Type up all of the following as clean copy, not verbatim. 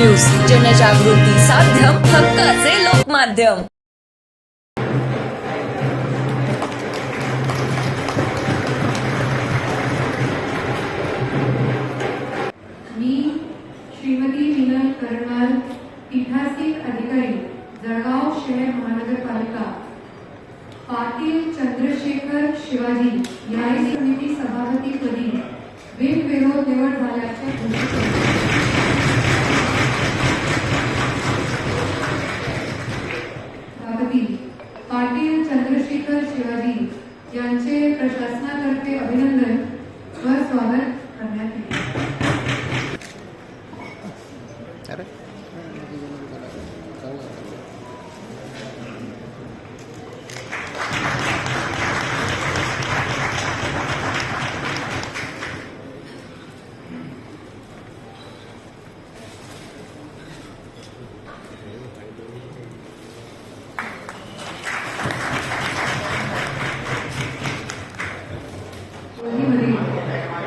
News, जनजागृती साध्यम, हक्काचे लोकमाध्यम। मी श्रीमती मीनल करणार, पीठासीन अधिकारी, जळगाव शहर महानगरपालिका, पाटील चंद्रशेखर शिवाजी न्याय समिती सभापतीपदी बिनविरोध निवड झाल्याचे घोषित करते। सभापती पाटील चंद्रशेखर शिवाजी यांचे प्रशासनातर्फे अभिनंदन व स्वागत करण्यात येते।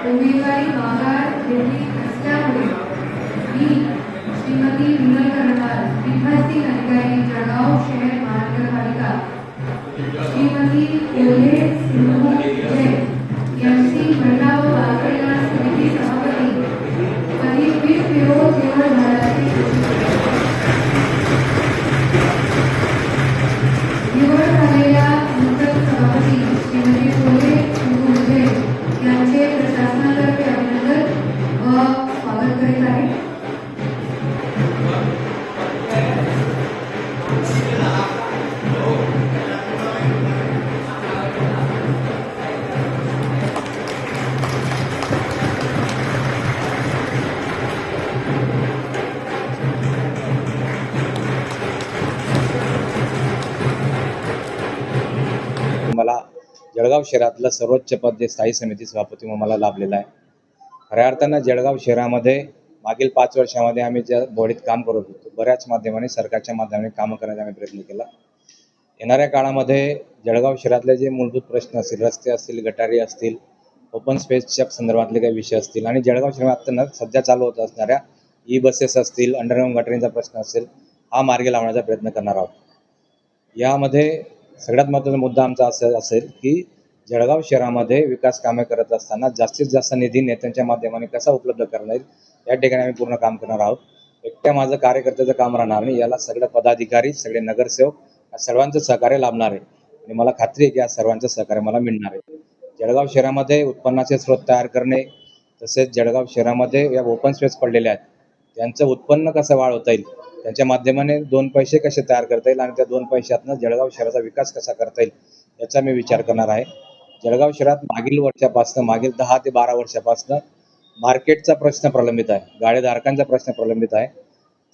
उमेदवारी माघार घेतली असल्यामुळे मी श्रीमती मीनल करणार, पीठासीन अधिकारी, जळगाव शहर महानगरपालिका, श्रीमती ओले सिंधू जैन यांची महिला व बालकल्याण समिती सभापती पदी बिनविरोध निवड झाल्याचे घोषित करते। निवड झालेल्या नूतन सभापती श्रीमती ओले सिंधू जैन यांचे प्रशासनातर्फे अभिनंदन व स्वागत करीत आहे। मला जळगाव शहरातलं सर्वोच्च पद जे स्थायी समिती सभापती म्हणून मला लाभलेलं आहे। खऱ्या अर्थानं जळगाव शहरामध्ये मागील 5 वर्षामध्ये आम्ही ज्या बॉडीत काम करत होतो, बऱ्याच माध्यमाने सरकारच्या माध्यमाने कामं करण्याचा आम्ही प्रयत्न केला। येणाऱ्या काळामध्ये जळगाव शहरातले जे मूलभूत प्रश्न असतील, रस्ते असतील, गटारी असतील, ओपन स्पेसच्या संदर्भातले काही विषय असतील आणि जळगाव शहरात सध्या चालू होत असणाऱ्या ई बसेस असतील, अंडरग्राऊंड गटारींचा प्रश्न असेल, हा मार्गी लावण्याचा प्रयत्न करणार आहोत। यामध्ये सगळ्यात महत्त्वाचा मुद्दा आमचा असेल की जळगाव शहरामध्ये विकास कामे करत असताना जास्तीत जास्त निधी नेत्यांच्या माध्यमाने कसा उपलब्ध करता येईल या ठिकाणी आम्ही पूर्ण काम करणार आहोत। एकट्या माझं कार्यकर्त्याचं काम राहणार नाही, याला सगळे पदाधिकारी, सगळे नगरसेवक या सर्वांचं सहकार्य लाभणार आहे आणि मला खात्री आहे की या सर्वांचं सहकार्य मला मिळणार आहे। जळगाव शहरामध्ये उत्पन्नाचे स्रोत तयार करणे, तसेच जळगाव शहरामध्ये या ओपन स्पेस पडलेल्या आहेत त्यांचं उत्पन्न कसं वाढवता येईल, त्यांच्या माध्यमाने 2 पैसे कसे तयार करता येईल आणि त्या 2 पैशातनं जळगाव शहराचा विकास कसा करता येईल याचा मी विचार करणार आहे। जळगाव शहरात मागील वर्षापासून, मागील 10 ते 12 वर्षापासून मार्केटचा प्रश्न प्रलंबित आहे, गाळेधारकांचा प्रश्न प्रलंबित आहे।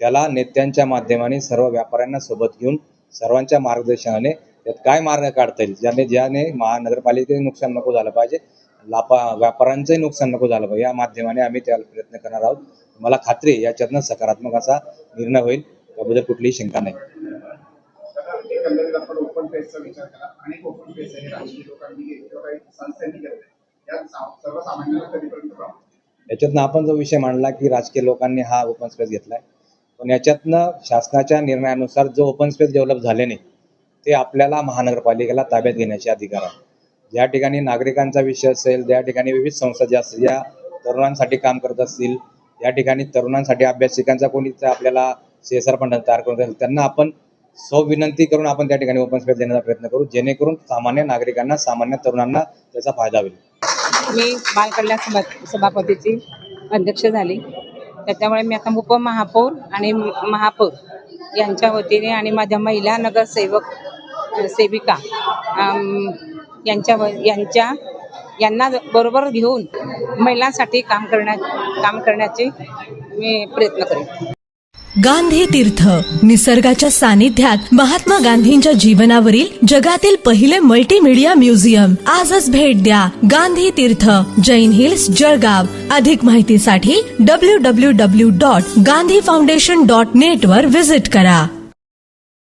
त्याला नेत्यांच्या माध्यमाने सर्व व्यापाऱ्यांना सोबत घेऊन सर्वांच्या मार्गदर्शनाने त्यात काय मार्ग काढता येईल, ज्याने महानगरपालिकेचे नुकसान नको झालं पाहिजे, व्यापाऱ्यांचंही नुकसान नको झालं पाहिजे, या माध्यमाने आम्ही त्याला प्रयत्न करणार आहोत। मला खात्री आहे याच्यातनं सकारात्मक असा निर्णय होईल, त्याबद्दल कुठलीही शंका नाही। याच्यातनं आपण जो विषय मांडला की राजकीय लोकांनी हा ओपन स्पेस घेतलाय, पण याच्यातनं शासनाच्या निर्णयानुसार जो ओपन स्पेस डेव्हलप झाले नाही ते आपल्याला महानगरपालिकेला ताब्यात घेण्याचे अधिकार आहे। ज्या ठिकाणी नागरिकांचा विषय असेल, ज्या ठिकाणी विविध संस्था ज्या असतील, ज्या तरुणांसाठी काम करत असतील, या ठिकाणी तरुणांसाठी अभ्यासिकांचा कोणी आपल्याला CSR फंड तयार करून देईल, त्यांना आपण विनंती करून आपण त्या ठिकाणी ओपन स्पेस देण्याचा प्रयत्न करू, जेणेकरून सामान्य नागरिकांना, सामान्य तरुणांना त्याचा फायदा होईल। मी बालकल्याण सभापतीची अध्यक्ष झाली, त्याच्यामुळे मी आता उपमहापौर आणि महापौर यांच्या वतीने आणि माझ्या महिला नगरसेवक सेविका यांना बरोबर घेऊन महिलांसाठी काम करण्याचे मी प्रयत्न करेन। गांधी तीर्थ, निसर्गाच्या सानिध्यात महात्मा गांधींच्या जीवनावरील जगातील पहिले मल्टीमीडिया म्युझियम। आजच भेट द्या गांधी तीर्थ, जैन हिल्स, जळगाव। अधिक माहितीसाठी www.gandhifoundation.net वर व्हिजिट करा।